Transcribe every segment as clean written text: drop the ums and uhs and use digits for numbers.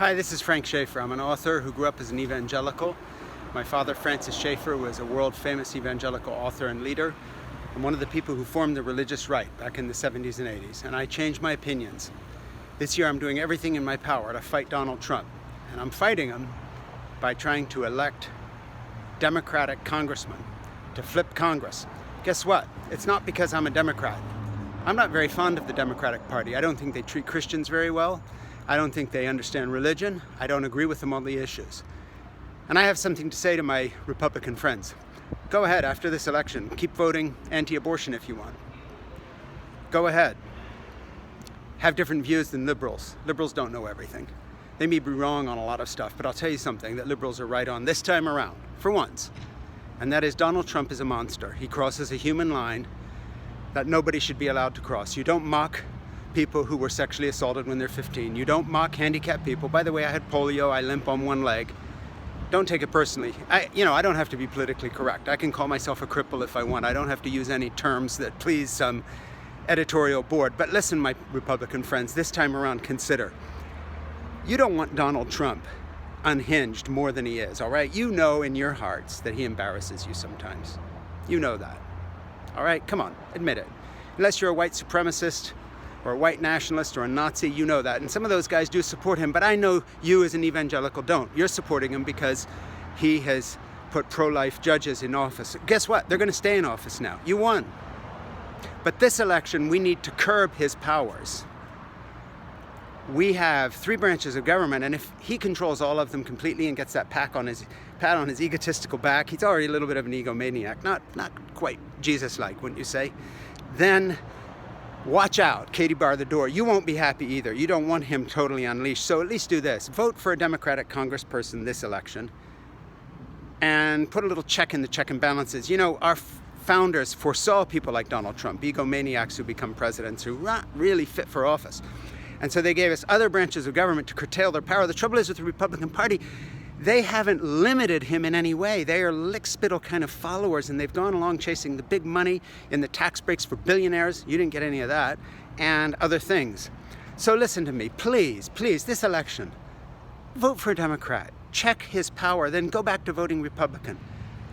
Hi, this is Frank Schaeffer. I'm an author who grew up as an evangelical. My father, Francis Schaeffer, was a world-famous evangelical author and leader. I'm one of the people who formed the religious right back in the 70s and 80s, and I changed my opinions. This year I'm doing everything in my power to fight Donald Trump, and I'm fighting him by trying to elect Democratic congressmen to flip Congress. Guess what? It's not because I'm a Democrat. I'm not very fond of the Democratic Party. I don't think they treat Christians very well. I don't think they understand religion. I don't agree with them on the issues. And I have something to say to my Republican friends. Go ahead after this election. Keep voting anti-abortion if you want. Go ahead. Have different views than liberals. Liberals don't know everything. They may be wrong on a lot of stuff, but I'll tell you something that liberals are right on this time around, for once. And that is Donald Trump is a monster. He crosses a human line that nobody should be allowed to cross. You don't mock people who were sexually assaulted when they're 15. You don't mock handicapped people. By the way, I had polio, I limp on one leg. Don't take it personally. I don't have to be politically correct. I can call myself a cripple if I want. I don't have to use any terms that please some editorial board. But listen, my Republican friends, this time around, consider. You don't want Donald Trump unhinged more than he is, all right? You know in your hearts that he embarrasses you sometimes. You know that. All right, come on, admit it. Unless you're a white supremacist or a white nationalist or a Nazi, you know that. And some of those guys do support him, but I know you as an evangelical don't. You're supporting him because he has put pro-life judges in office. Guess what? They're gonna stay in office now. You won. But this election, we need to curb his powers. We have 3 branches of government, and if he controls all of them completely and gets that pat on his egotistical back, he's already a little bit of an egomaniac, not quite Jesus-like, wouldn't you say? Then watch out, Katie bar the door. You won't be happy either. You don't want him totally unleashed. So at least do this. Vote for a Democratic congressperson this election and put a little check in the check and balances. You know, our founders foresaw people like Donald Trump, egomaniacs who become presidents who are not really fit for office. And so they gave us other branches of government to curtail their power. The trouble is with the Republican Party, they haven't limited him in any way. They are lick-spittle kind of followers, and they've gone along chasing the big money in the tax breaks for billionaires. You didn't get any of that, and other things. So listen to me, please, this election, vote for a Democrat. Check his power, then go back to voting Republican.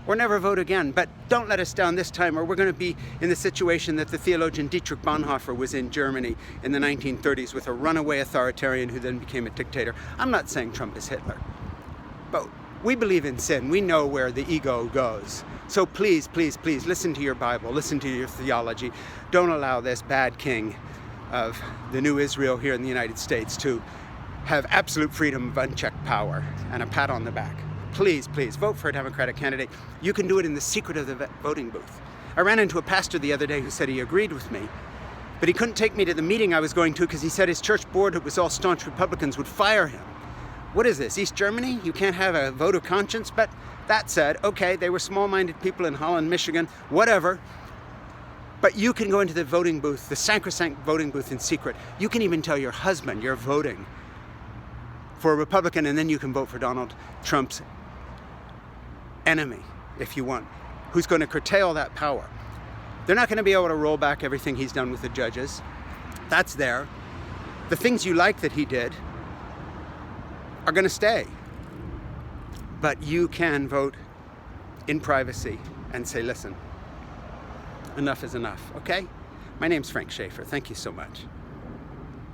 Or never vote again, but don't let us down this time, or we're going to be in the situation that the theologian Dietrich Bonhoeffer was in Germany in the 1930s with a runaway authoritarian who then became a dictator. I'm not saying Trump is Hitler, but we believe in sin. We know where the ego goes. So please, listen to your Bible, listen to your theology. Don't allow this bad king of the new Israel here in the United States to have absolute freedom of unchecked power and a pat on the back. Please, vote for a Democratic candidate. You can do it in the secret of the voting booth. I ran into a pastor the other day who said he agreed with me, but he couldn't take me to the meeting I was going to because he said his church board, who was all staunch Republicans, would fire him. What is this, East Germany? You can't have a vote of conscience? But that said, okay, they were small-minded people in Holland, Michigan, whatever. But you can go into the voting booth, the sacrosanct voting booth in secret. You can even tell your husband you're voting for a Republican, and then you can vote for Donald Trump's enemy, if you want, who's going to curtail that power. They're not going to be able to roll back everything he's done with the judges. That's there. The things you like that he did are going to stay. But you can vote in privacy and say, listen, enough is enough, okay? My name's Frank Schaeffer. Thank you so much.